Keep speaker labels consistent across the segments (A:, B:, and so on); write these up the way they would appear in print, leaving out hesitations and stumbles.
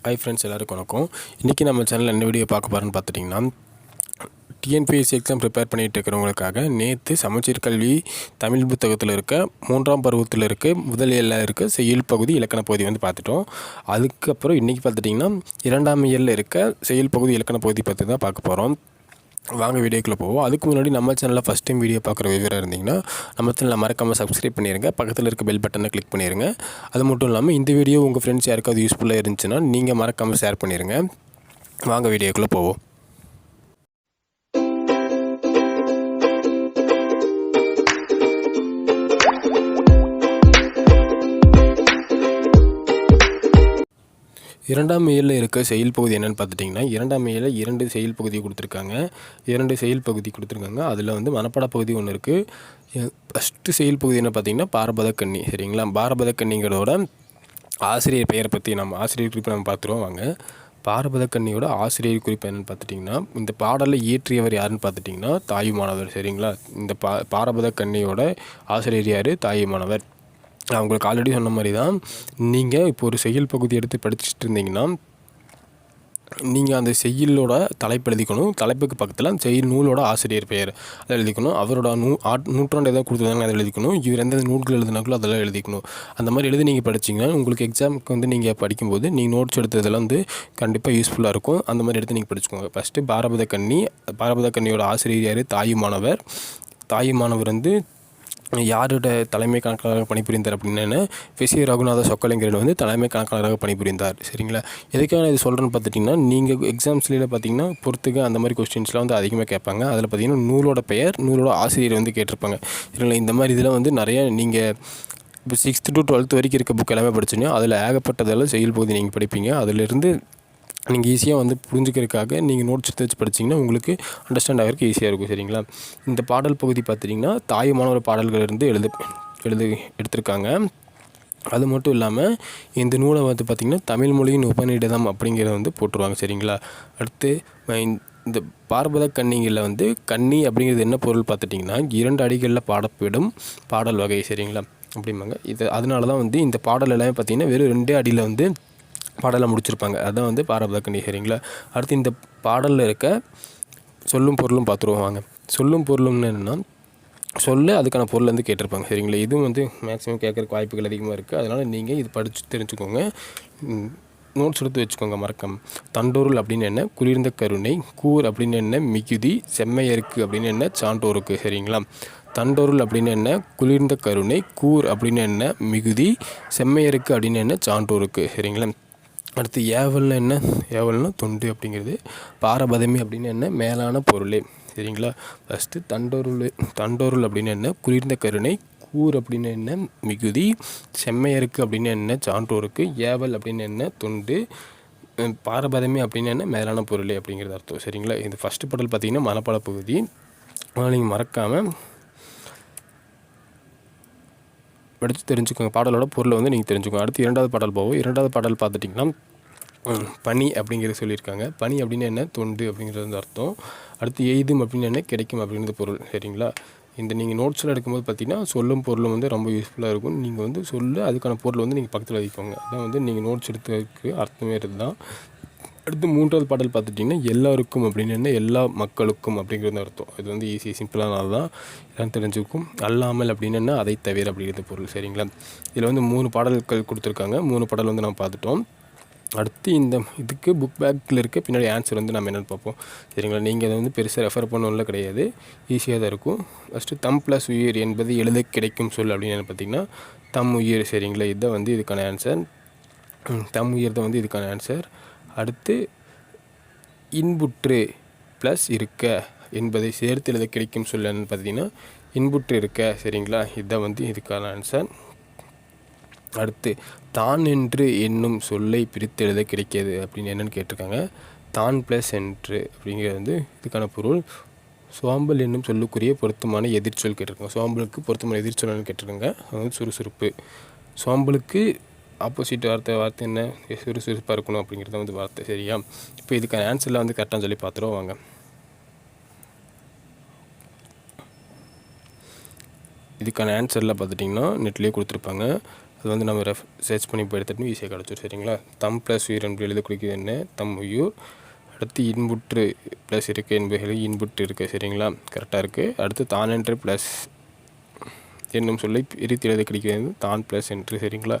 A: Hi friends, எல்லாருக்கும் வணக்கம். இன்றைக்கி நம்ம சேனலில் என்ன வீடியோ பார்க்க போகிறோன்னு பார்த்துட்டிங்கன்னா, டிஎன்பிஎஸ்சி எக்ஸாம் ப்ரிப்பேர் பண்ணிகிட்டு இருக்கிறவங்களுக்காக நேற்று சமச்சீர் கல்வி தமிழ் புத்தகத்தில் இருக்க 3ஆம் பருவத்தில் இருக்க முதல் இயலில் இருக்க செய்யுள் பகுதி இலக்கண பகுதி வந்து பார்த்துட்டோம். அதுக்கப்புறம் இன்றைக்கி பார்த்துட்டிங்கன்னா 2ஆம் இயலில் இருக்க செய்யுள் பகுதி இலக்கண பகுதி பற்றி தான் பார்க்க போகிறோம். வாங்க வீடியோக்குள்ளே போவோம். அதுக்கு முன்னாடி நம்ம சேனலில் ஃபஸ்ட் டைம் வீடியோ பார்க்குற விவரம் இருந்தீங்கன்னா நம்ம சேனலில் மறக்காமல் சப்ஸ்கிரைப் பண்ணிடுங்க. பக்கத்தில் இருக்க பெல் பட்டனை கிளிக் பண்ணிடுங்க. அது மட்டும் இல்லாமல் இந்த வீடியோ உங்கள் ஃப்ரெண்ட்ஸ் யாருக்காவது யூஸ்ஃபுல்லாக இருந்துச்சுன்னா நீங்கள் மறக்காமல் ஷேர் பண்ணிடுங்க. வாங்க வீடியோக்குள்ளே போவோம். இரண்டாம் இயலில் இருக்க செயல் பகுதி என்னென்னு பார்த்துட்டிங்கன்னா, 2ஆம் இயலில் 2 செயல் பகுதி கொடுத்துருக்காங்க. 2 செயல் பகுதி கொடுத்துருக்காங்க. அதில் வந்து மனப்பாட பகுதி ஒன்று இருக்குது. ஃபஸ்ட்டு செயல் பகுதி என்ன பார்த்திங்கன்னா பாரபத கண்ணி. சரிங்களா, பாரபத கண்ணிங்கிறதோட ஆசிரியர் பெயரை பற்றி ஆசிரியர் குறிப்பை நம்ம பார்த்துருவோம். வாங்க. பாரபத கண்ணியோட ஆசிரியர் குறிப்பு என்னென்னு பார்த்துட்டிங்கன்னா, இந்த பாடலில் இயற்றியவர் யாருன்னு பார்த்துட்டிங்கன்னா தாயுமானவர். சரிங்களா, இந்த பாரபத கண்ணியோட ஆசிரியர் யார்? தாயுமானவர். நான் உங்களுக்கு ஆல்ரெடி சொன்ன மாதிரி தான், நீங்கள் இப்போ ஒரு செய்யுள் பகுதி எடுத்து படிச்சுட்டு இருந்தீங்கன்னா நீங்கள் அந்த செய்யுளோட தலைப்பு எழுதிக்கணும். தலைப்புக்கு பக்கத்தில் அந்த செய்யுள் நூலோட ஆசிரியர் பெயர் அதை எழுதிக்கணும். அவரோட நூற்றாண்டு எதாவது கொடுத்துருந்தாங்க அதை எழுதிக்கணும். இவர் எந்த நூல்கள் எழுதினாங்களோ அதெல்லாம் எழுதிக்கணும். அந்த மாதிரி எழுதி நீங்கள் படிச்சிங்கன்னா உங்களுக்கு எக்ஸாமுக்கு வந்து நீங்கள் படிக்கும்போது நீங்கள் நோட்ஸ் எடுத்ததெல்லாம் வந்து கண்டிப்பாக யூஸ்ஃபுல்லாக இருக்கும். அந்த மாதிரி எடுத்து நீங்கள் படிச்சுக்கோங்க. ஃபஸ்ட்டு பாரபத கண்ணியோட ஆசிரியர் யார்? தாயுமானவர். தாயுமானவர் வந்து யாரோட தலைமை கணக்காளராக பணிபுரிந்தார் அப்படின்னா விசிய ரகுநாத சொக்கலிங்கர் வந்து தலைமை கணக்காளராக பணிபுரிந்தார். சரிங்களா, எதுக்காக இது சொல்கிறேன்னு பார்த்துட்டிங்கன்னா, நீங்கள் எக்ஸாம்ஸ்லேயே பார்த்தீங்கன்னா பொறுத்துக்க அந்த மாதிரி கொஸ்டின்ஸ்லாம் வந்து அதிகமாக கேட்பாங்க. அதில் பார்த்தீங்கன்னா நூலோட பெயர், நூலோட ஆசிரியர் வந்து கேட்டிருப்பாங்க. சரிங்களா, இந்த மாதிரி இதில் வந்து நிறைய நீங்கள் இப்போ 6th to 12th வரைக்கும் இருக்க புக் எல்லாமே படிச்சிங்க. அதில் ஏகப்பட்டதெல்லாம் செயல் பகுதி நீங்கள் படிப்பீங்க. அதிலிருந்து நீங்கள் ஈஸியாக வந்து புரிஞ்சுக்கிறதுக்காக நீங்கள் நோட்ஸ் எடுத்து வச்சு படிச்சிங்கன்னா உங்களுக்கு அண்டர்ஸ்டாண்ட் ஆகிறதுக்கு ஈஸியாக இருக்கும். சரிங்களா, இந்த பாடல் பகுதி பார்த்திங்கன்னா தாயுமானவர் பாடல்களிலிருந்து எடுத்திருக்காங்க. அது மட்டும் இல்லாமல் இந்த நூலை வந்து பார்த்திங்கன்னா தமிழ் மொழியின் உபநிடதம் அப்படிங்கிறத வந்து போட்டுருவாங்க. சரிங்களா, அடுத்து இந்த பாரபத கண்ணிகளில் வந்து கண்ணி அப்படிங்கிறது என்ன பொருள் பார்த்துட்டிங்கன்னா 2 அடிகளில் பாடப்படும் பாடல் வகை. சரிங்களா, அப்படிம்பாங்க. அதனால தான் வந்து இந்த பாடல் எல்லாமே பார்த்திங்கன்னா வெறும் 2 அடியில் வந்து பாடலை முடிச்சிருப்பாங்க. அதுதான் வந்து பாரபத கண்ணி. சரிங்களா, அடுத்து இந்த பாடலில் இருக்க சொல்லும் பொருளும் பார்த்துருவோம். வாங்க. சொல்லும் பொருளும்னு என்னென்னா சொல்லு அதுக்கான பொருள் வந்து கேட்டிருப்பாங்க. சரிங்களா, இதுவும் வந்து மேக்ஸிமம் கேட்குறக்கு வாய்ப்புகள் அதிகமாக இருக்குது. அதனால் நீங்கள் இது படித்து தெரிஞ்சுக்கோங்க. நோட்ஸ் எடுத்து வச்சுக்கோங்க மறக்காம. தண்டோருள் அப்படின்னு என்ன? குளிர்ந்த கருணை. கூர் அப்படின்னு என்ன? மிகுதி. செம்மையருக்கு அப்படின்னு என்ன? சான்றோருக்கு. சரிங்களா, தண்டோருள் அப்படின்னு என்ன? குளிர்ந்த கருணை. கூர் அப்படின்னு என்ன? மிகுதி. செம்மையருக்கு அப்படின்னு என்ன? சான்றோருக்கு. சரிங்களா, அடுத்து ஏவல்னா என்ன? ஏவல்னா தொண்டு அப்படிங்கிறது. பாரபதமி அப்படின்னு என்ன? மேலான பொருளே. சரிங்களா, ஃபஸ்ட்டு தண்டோருள் அப்படின்னு என்ன? குளிர்ந்த கருணை. கூர் அப்படின்னு என்ன? மிகுதி. செம்மையருக்கு அப்படின்னு என்ன? சான்றோருக்கு. ஏவல் அப்படின்னு என்ன? தொண்டு. பாரபதமி அப்படின்னு என்ன? மேலான பொருளே அப்படிங்கிறது அர்த்தம். சரிங்களா, இந்த ஃபஸ்ட்டு பாடல் பார்த்திங்கன்னா மனப்பாட பகுதி. ஆனால் நீங்கள் மறக்காமல் படித்து தெரிஞ்சுக்கோங்க. பாடலோட பொருளை வந்து நீங்கள் தெரிஞ்சுக்கோங்க. அடுத்து 2வது பாடல் போவோம். 2வது பாடல் பார்த்துட்டிங்கன்னா பனி அப்படிங்கிறது சொல்லியிருக்காங்க. பனி அப்படின்னு என்ன? தொண்டு அப்படிங்கிறது வந்து அர்த்தம். அடுத்து எய்தும் அப்படின்னு என்ன? கிடைக்கும் அப்படிங்கிறது பொருள். சரிங்களா, இந்த நீங்கள் நோட்ஸில் எடுக்கும்போது பார்த்திங்கன்னா சொல்லும் பொருளும் வந்து ரொம்ப யூஸ்ஃபுல்லாக இருக்கும். நீங்கள் வந்து அதுக்கான பொருள் வந்து நீங்கள் பக்கத்தில் வைக்கோங்க. அதான் வந்து நீங்கள் நோட்ஸ் எடுத்ததுக்கு அர்த்தமே இதுதான். அடுத்து 3வது பாடல் பார்த்துட்டிங்கன்னா எல்லாருக்கும் அப்படின்னு என்ன? எல்லா மக்களுக்கும் அப்படிங்கிறது அர்த்தம். இது வந்து ஈஸி சிம்பிளானது தான், எல்லாம் தெரிஞ்சுக்கும். அல்லாமல் அப்படின்னு என்ன? அதை தவிர அப்படிங்கிறது பொருள். சரிங்களா, இதில் வந்து 3 பாடல்கள் கொடுத்துருக்காங்க. 3 பாடல் வந்து நம்ம பார்த்துட்டோம். அடுத்து இந்த இதுக்கு புக் பேக்கில் இருக்க பின்னாடி ஆன்சர் வந்து நம்ம என்னென்னு பார்ப்போம். சரிங்களா, நீங்கள் அதை வந்து பெருசாக ரெஃபர் பண்ணணும்ல கிடையாது, ஈஸியாக தான் இருக்கும். ஃபஸ்ட்டு தம் ப்ளஸ் உயிர் என்பது எழுத கிடைக்கும் சொல் அப்படின்னு பார்த்திங்கன்னா தம் உயிர். சரிங்களா, இதுதான் வந்து இதுக்கான ஆன்சர். தம் உயிர் தான் வந்து இதுக்கான ஆன்சர். அடுத்து இன்புற்று ப்ளஸ் இருக்க என்பதை சேர்த்து எழுத கிடைக்கும் சொல் என்னன்னு பார்த்திங்கன்னா இன்புற்று இருக்க. சரிங்களா, இதுதான் வந்து இதுக்கான ஆன்சர். அடுத்து தான் என்று என்னும் சொல்லை பிரித்து எழுத கிடைக்கிது அப்படின்னு என்னென்னு கேட்டிருக்காங்க. தான் ப்ளஸ் என்று அப்படிங்கிறது வந்து இதுக்கான பொருள். சோம்பல் என்னும் சொல்லுக்குரிய பொருத்தமான எதிர்ச்சொல் கேட்டிருக்காங்க. சோம்பலுக்கு பொருத்தமான எதிர்ச்சொல்னு கேட்டிருக்காங்க. அது வந்து சுறுசுறுப்பு. சோம்பலுக்கு ஆப்போசிட் வார்த்தை என்ன? சுறுசுறுப்பாக இருக்கணும் அப்படிங்கிறத வந்து வார்த்தை. சரியா, இப்போ இதுக்கான ஆன்சர்லாம் வந்து கரெக்டாக சொல்லி பார்த்துருவோம். வாங்க. இதுக்கான ஆன்சரில் பார்த்துட்டிங்கன்னா நெட்லேயே கொடுத்துருப்பாங்க. அது வந்து நம்ம சர்ச் பண்ணி இப்போ எடுத்துகிட்டு ஈஸியாக கிடச்சிடும். சரிங்களா? தம் ப்ளஸ் உயிர் என்று எழுத குறிக்கிறது என்ன? தம் உயிர். அடுத்து இன்புற்று ப்ளஸ் இருக்குது என்பது இன்புற்று இருக்குது. சரிங்களா? கரெக்டாக இருக்குது. அடுத்து தான் என்று ப்ளஸ் என்னும் சொல்லை பிரித்து எழுத கிடைக்கிறது தான் ப்ளஸ் என்று. சரிங்களா?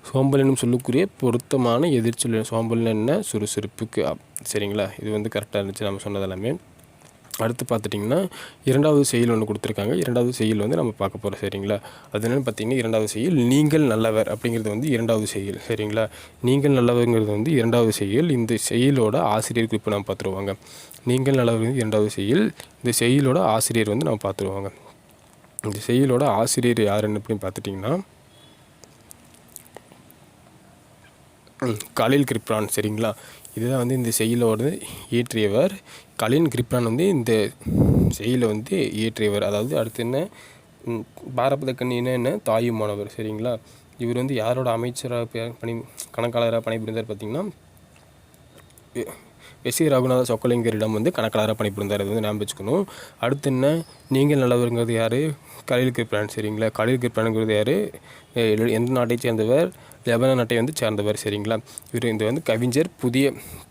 A: சோம்பல் என்னும் சொல்லுக்குரிய பொருத்தமான எதிர்ச்சொல் சோம்பல் என்ன? சுறுசுறுப்புக்கு. சரிங்களா? இது வந்து கரெக்டாக இருந்துச்சு நம்ம சொன்னது எல்லாமே. அடுத்து பார்த்துட்டிங்கன்னா இரண்டாவது செயல் ஒன்று கொடுத்துருக்காங்க. இரண்டாவது செயல் வந்து நம்ம பார்க்க போகிறோம். சரிங்களா? அது என்னென்னு பார்த்தீங்கன்னா இரண்டாவது செயல் நீங்கள் நல்லவர் அப்படிங்கிறது வந்து இரண்டாவது செயல். சரிங்களா? நீங்கள் நல்லவர்ங்கிறது வந்து இரண்டாவது செயல். இந்த செயலோட ஆசிரியர் குறிப்பு நம்ம பார்த்துருவாங்க. நீங்கள் நல்லவர் இரண்டாவது செயல். இந்த செயலோட ஆசிரியர் வந்து நம்ம பார்த்துருவாங்க. இந்த செயலோட ஆசிரியர் யாருன்னு அப்படின்னு பார்த்துட்டிங்கன்னா கலில் கிப்ரான். சரிங்களா? இதுதான் வந்து இந்த செயலோடு இயற்றியவர். கலின் கிப்ரான் வந்து இந்த செயலை வந்து இயற்றியவர். அதாவது அடுத்து என்ன, பாரபத கண்ணினா என்ன, தாயுமானவர். சரிங்களா? இவர் வந்து யாரோட அமைச்சராக கணக்காளராக பணிபுரிந்தார் பார்த்திங்கன்னா எஸ்.சி. ரகுநாத சொக்கலிங்கரிடம் வந்து கணக்காளராக பணிபுரிந்தார். அது வந்து ஞாபகம் வச்சுக்கணும். அடுத்து என்ன, நீங்கள் நல்லவருங்கிறது யார்? கலில் கிப்ரான். சரிங்களா? கலில் கிப்ரானுங்கிறது யார்? எந்த நாட்டை சேர்ந்தவர்? லெபனான் நாட்டை வந்து சேர்ந்தவர். சரிங்களா? இவர் இந்த வந்து கவிஞர்,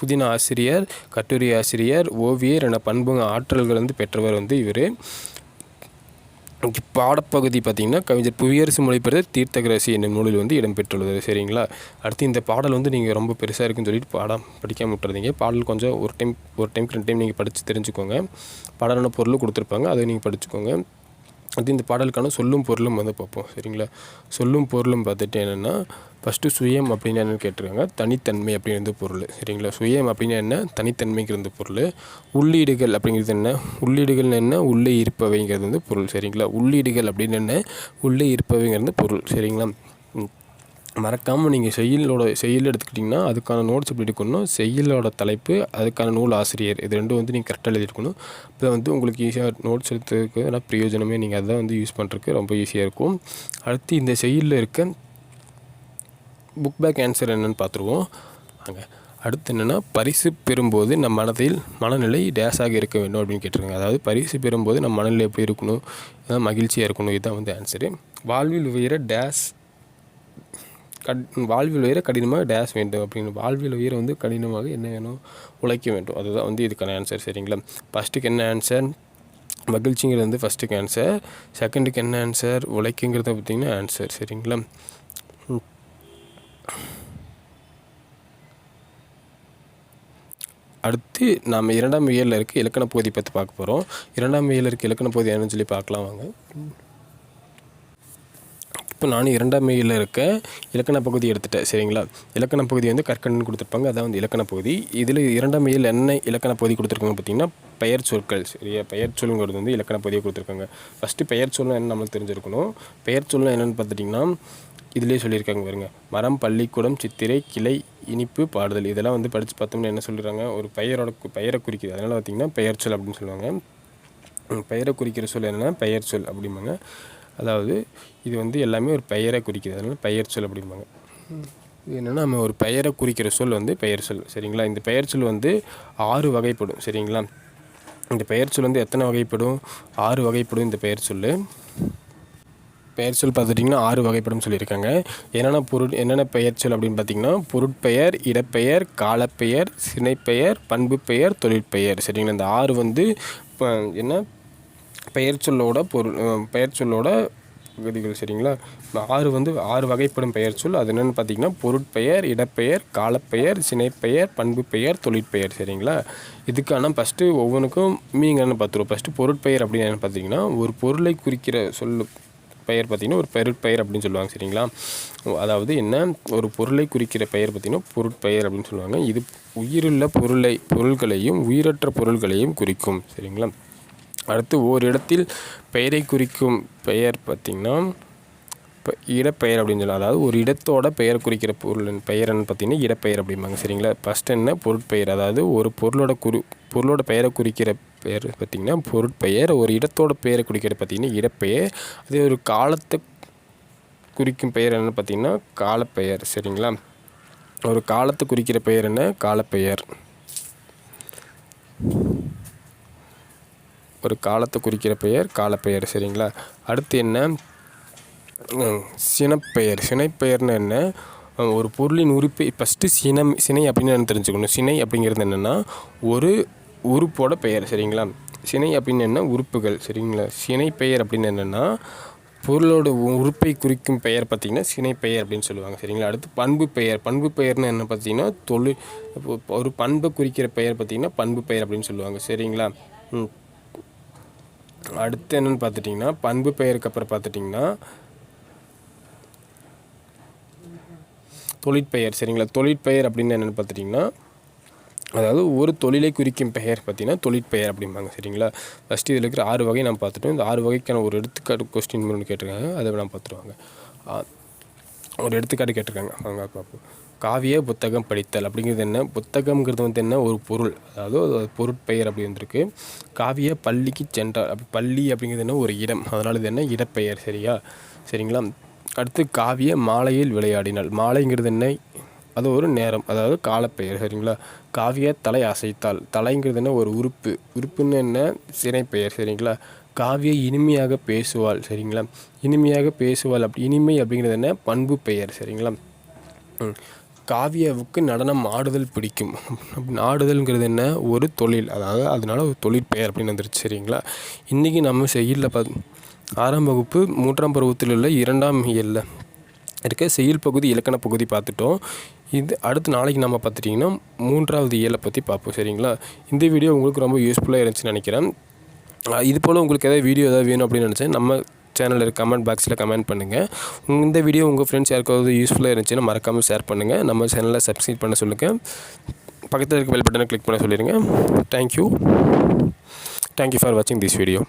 A: புதின ஆசிரியர், கட்டுரை ஆசிரியர், ஓவியர் என பண்பு ஆற்றல்கள் வந்து பெற்றவர் வந்து இவர். பாடப்பகுதி பார்த்திங்கன்னா கவிஞர் புவியரசு மொழிபெயர்த்த தீர்த்தகரசி என்னும் நூலில் வந்து இடம்பெற்றுள்ளது. சரிங்களா? அடுத்து இந்த பாடல் வந்து நீங்கள் ரொம்ப பெருசாக இருக்குன்னு சொல்லிட்டு பாடம் படிக்காமல் விட்டுறதீங்க. பாடல் கொஞ்சம் ஒரு டைம் 2 டைம் நீங்கள் படித்து தெரிஞ்சுக்கோங்க. பாடலான பொருள் கொடுத்துருப்பாங்க, அதை நீங்கள் படிச்சுக்கோங்க. அது இந்த பாடலுக்கான சொல்லும் பொருளும் வந்து பார்ப்போம். சரிங்களா? சொல்லும் பொருளும் பார்த்துட்டு என்னென்னா, ஃபஸ்ட்டு சுயம் அப்படின்னு என்னென்னு கேட்டிருக்காங்க. தனித்தன்மை அப்படிங்கிறது பொருள். சரிங்களா? சுயம் அப்படின்னா என்ன? தனித்தன்மைங்கிறது பொருள். உள்ளீடுகள் அப்படிங்கிறது என்ன? உள்ளீடுகள் என்ன? உள்ளே இருப்பவைங்கிறது வந்து பொருள். சரிங்களா? உள்ளீடுகள் அப்படின்னு என்ன? உள்ளே இருப்பவைங்கிறது பொருள். சரிங்களா? மறக்காமல் நீங்கள் செயல் எடுத்துக்கிட்டிங்கன்னா அதுக்கான நோட்ஸ் எப்படி எடுக்கணும், செயலோட தலைப்பு, அதுக்கான நூல் ஆசிரியர், இது ரெண்டும் வந்து நீங்கள் கரெக்டாக எழுதிருக்கணும். இப்போ வந்து உங்களுக்கு ஈஸியாக நோட்ஸ் எடுத்துக்கு ஆனால் பிரயோஜனமே நீங்கள் அதை வந்து யூஸ் பண்ணுறதுக்கு ரொம்ப ஈஸியாக இருக்கும். அடுத்து இந்த செயலில் இருக்க புக் பேக் ஆன்சர் என்னென்னு பார்த்துருவோம். அங்கே அடுத்து என்னென்னா, பரிசு பெறும்போது நம் மனநிலை டேஸாக இருக்க வேண்டும் அப்படின்னு கேட்டிருக்காங்க. அதாவது பரிசு பெறும்போது நம்ம மனநிலை எப்படி இருக்கணும், மகிழ்ச்சியாக இருக்கணும். இதுதான் வந்து ஆன்சரு. வாழ்வில் உயர கடினமாக டேஸ் வேண்டும் அப்படின்னு. வாழ்வில் உயர வந்து கடினமாக என்ன வேணும், உழைக்க வேண்டும். அதுதான் வந்து இதுக்கான ஆன்சர். சரிங்களா? ஃபஸ்ட்டுக்கு என்ன ஆன்சர், மகிழ்ச்சிங்கிறது வந்து ஃபஸ்ட்டுக்கு ஆன்சர். செகண்டுக்கு என்ன ஆன்சர், உழைக்குங்கிறத பார்த்திங்கன்னா ஆன்சர். சரிங்களா? அடுத்து நாம் 2ஆம் இயலில் இருக்க இலக்கண பகுதி பற்றி பார்க்க போகிறோம். 2ஆம் இயலில் இருக்க இலக்கண பகுதி என்னன்னு சொல்லி பார்க்கலாம் வாங்க. இப்போ நான் 2ஆம் இயலில் இருக்க இலக்கண பகுதி எடுத்துட்டேன். சரிங்களா? இலக்கண பகுதி வந்து கற்கண்டுன்னு கொடுத்துருப்பாங்க, அதான் வந்து இலக்கண பகுதி. இதில் 2ஆம் இயலில் என்ன இலக்கண பகுதி கொடுத்துருக்காங்க பார்த்திங்கன்னா பெயர் சொற்கள். சரியா? பெயர் சொல்லுங்கிறது வந்து இலக்கண பகுதியை கொடுத்துருக்காங்க. ஃபஸ்ட்டு பெயர் சொல்லுன்னா என்ன நம்மளுக்கு தெரிஞ்சிருக்கணும். பெயர் சொல்லுன்னா என்னென்னு பார்த்துட்டிங்கன்னா இதிலே சொல்லியிருக்காங்க பாருங்க. மரம், பள்ளிக்கூடம், சித்திரை, கிளை, இனிப்பு, பாடுதல். இதெல்லாம் வந்து படித்து பார்த்தோம்னா என்ன சொல்லிடுறாங்க, ஒரு பெயரை குறிக்குது. அதனால் பார்த்திங்கன்னா பெயர் சொல் அப்படின்னு சொல்லுவாங்க. பெயரை குறிக்கிற சொல் என்னென்னா பெயர் சொல் அப்படிம்பாங்க. அதாவது இது வந்து எல்லாமே ஒரு பெயரை குறிக்குது, அதனால் பெயர் சொல் அப்படிம்பாங்க. இது என்னென்னா நம்ம ஒரு பெயரை குறிக்கிற சொல் வந்து பெயர் சொல். சரிங்களா? இந்த பெயர் சொல் வந்து 6 வகைப்படும். சரிங்களா? இந்த பெயர் சொல் வந்து எத்தனை வகைப்படும், 6 வகைப்படும். இந்த பெயர் சொல் பார்த்துட்டிங்கன்னா 6 வகைப்படும் சொல்லியிருக்காங்க. என்னென்ன பெயர் சொல் அப்படின்னு பார்த்திங்கன்னா பொருட்பெயர், இடப்பெயர், காலப்பெயர், சினைப்பெயர், பண்பு பெயர், தொழிற்பெயர். சரிங்களா? இந்த 6 வந்து என்ன பெயர் சொல்லோட விதிகள். சரிங்களா? 6 வந்து 6 வகைப்படும் பெயர் சொல். அது என்னென்னு பார்த்திங்கன்னா பொருட்பெயர், இடப்பெயர், காலப்பெயர், சினைப்பெயர், பண்பு பெயர், தொழிற்பெயர். சரிங்களா? இதுக்கான ஃபஸ்ட்டு ஒவ்வொன்றுக்கும் மீனிங் என்னென்னு பார்த்துருவோம். ஃபஸ்ட்டு பொருட்பெயர் அப்படின்னு என்னென்னு பார்த்திங்கன்னா ஒரு பொருளை குறிக்கிற சொல் பெயர் பார்த்திங்கன்னா ஒரு பொருட்பெயர் அப்படின்னு சொல்லுவாங்க. சரிங்களா? அதாவது என்ன, ஒரு பொருளை குறிக்கிற பெயர் பார்த்திங்கன்னா பொருட்பெயர் அப்படின்னு சொல்லுவாங்க. இது உயிருள்ள பொருள்களையும் உயிரற்ற பொருள்களையும் குறிக்கும். சரிங்களா? அடுத்து ஓரிடத்தில் பெயரை குறிக்கும் பெயர் பார்த்திங்கன்னா இப்போ இடப்பெயர் அப்படின்னு சொல்லலாம். அதாவது ஒரு இடத்தோட பெயர் குறிக்கிற பெயர்னு பார்த்திங்கன்னா இடப்பெயர் அப்படிம்பாங்க. சரிங்களா? ஃபஸ்ட் என்ன, பொருட்பெயர். அதாவது ஒரு பொருளோட பெயரை குறிக்கிற பெயர் பார்த்திங்கன்னா பொருட்பெயர். ஒரு இடத்தோட பெயரை குறிக்கிற பார்த்திங்கன்னா இடப்பெயர். அதே ஒரு காலத்தை குறிக்கும் பெயர் என்னென்னு பார்த்திங்கன்னா காலப்பெயர். சரிங்களா? ஒரு காலத்தை குறிக்கிற பெயர் என்ன, காலப்பெயர். ஒரு காலத்தை குறிக்கிற பெயர் காலப்பெயர். சரிங்களா? அடுத்து என்ன, சினைப்பெயர். சினைப்பெயர்னா என்ன? ஒரு பொருளின் உறுப்பை ஃபஸ்ட்டு சினை அப்படின்னு என்ன தெரிஞ்சுக்கணும். சினை அப்படிங்கிறது என்னென்னா ஒரு உறுப்போட பெயர். சரிங்களா? சினை அப்படின்னு என்ன? உறுப்புகள். சரிங்களா? சினைப்பெயர் அப்படின்னு என்னென்னா பொருளோட உறுப்பை குறிக்கும் பெயர் பார்த்திங்கன்னா சினைப்பெயர் அப்படின்னு சொல்லுவாங்க. சரிங்களா? அடுத்து பண்பு பெயர். பண்பு பெயர்னு என்ன பார்த்திங்கன்னா ஒரு பண்பை குறிக்கிற பெயர் பார்த்திங்கன்னா பண்பு பெயர் அப்படின்னு சொல்லுவாங்க. சரிங்களா? அடுத்து என்னென்னு பார்த்துட்டிங்கன்னா பண்பு பெயருக்கு அப்புறம் பார்த்துட்டிங்கன்னா தொழிற்பெயர். சரிங்களா? தொழிற்பெயர் அப்படின்னு என்னென்னு பார்த்துட்டிங்கன்னா அதாவது ஒரு தொழிலை குறிக்கும் பெயர் பார்த்திங்கன்னா தொழிற்பெயர் அப்படிம்பாங்க. சரிங்களா? ஃபஸ்ட்டு இதில் இருக்கிற 6 வகை நம்ம பார்த்துட்டோம். இந்த 6 வகைக்கான ஒரு எடுத்துக்காட்டு கொஸ்டின் ஒன்று கேட்டிருக்காங்க. அதை நான் பார்த்துருவாங்க. ஒரு எடுத்துக்காட்டு கேட்டிருக்காங்க. அவங்க பார்ப்போம். காவிய புத்தகம் படித்தல் அப்படிங்கிறது என்ன? புத்தகம்ங்கிறது என்ன? ஒரு பொருள். அதாவது பொருட்பெயர் அப்படி வந்திருக்கு. காவிய பள்ளிக்கு சென்றார். பள்ளி அப்படிங்கிறது என்ன? ஒரு இடம். அதனால் இது என்ன? இடப்பெயர். சரிங்களா? அடுத்து காவிய மாலையில் விளையாடினாள். மாலைங்கிறது என்ன? அது ஒரு நேரம், அதாவது காலப்பெயர். சரிங்களா? காவிய தலை அசைத்தாள். தலைங்கிறது என்ன? ஒரு உறுப்பு. உறுப்புன்னு என்ன? சினைப்பெயர். சரிங்களா? காவிய இனிமையாக பேசுவாள். சரிங்களா? இனிமையாக பேசுவாள். இனிமை அப்படிங்கிறது என்ன? பண்பு பெயர். சரிங்களா? காவியாவுக்கு நடனம் ஆடுதல் பிடிக்கும். ஆடுதல்ங்கிறது என்ன? ஒரு தொழில். அதாவது அதனால ஒரு தொழிற்பெயர் அப்படின்னு வந்துருச்சு. சரிங்களா? இன்றைக்கி நம்ம செய்யுளில் 6ஆம் வகுப்பு 3ஆம் பருவத்தில் உள்ள 2ஆம் இயலில் இருக்க செய்யுள் பகுதி இலக்கண பகுதி பார்த்துட்டோம். இது அடுத்து நாளைக்கு நம்ம பார்த்துட்டிங்கன்னா 3ஆவது இயலை பற்றி பார்ப்போம். சரிங்களா? இந்த வீடியோ உங்களுக்கு ரொம்ப யூஸ்ஃபுல்லாக இருந்துச்சுன்னு நினைக்கிறேன். இது போல் உங்களுக்கு ஏதாவது வீடியோ ஏதாவது வேணும் அப்படின்னு நினச்சேன் நம்ம சேனலில் கமெண்ட் பாக்ஸில் கமெண்ட் பண்ணுங்கள். இந்த வீடியோ உங்கள் ஃப்ரெண்ட்ஸ் யாருக்காவது யூஸ்ஃபுல்லாக இருந்துச்சுன்னா மறக்காமல் ஷேர் பண்ணுங்கள். நம்ம சேனலை சப்ஸ்கிரைப் பண்ண சொல்லுங்கள். பக்கத்தில் இருக்க பெல் பட்டனை கிளிக் பண்ண சொல்லிடுங்க. தேங்க்யூ ஃபார் வாட்சிங் திஸ் வீடியோ.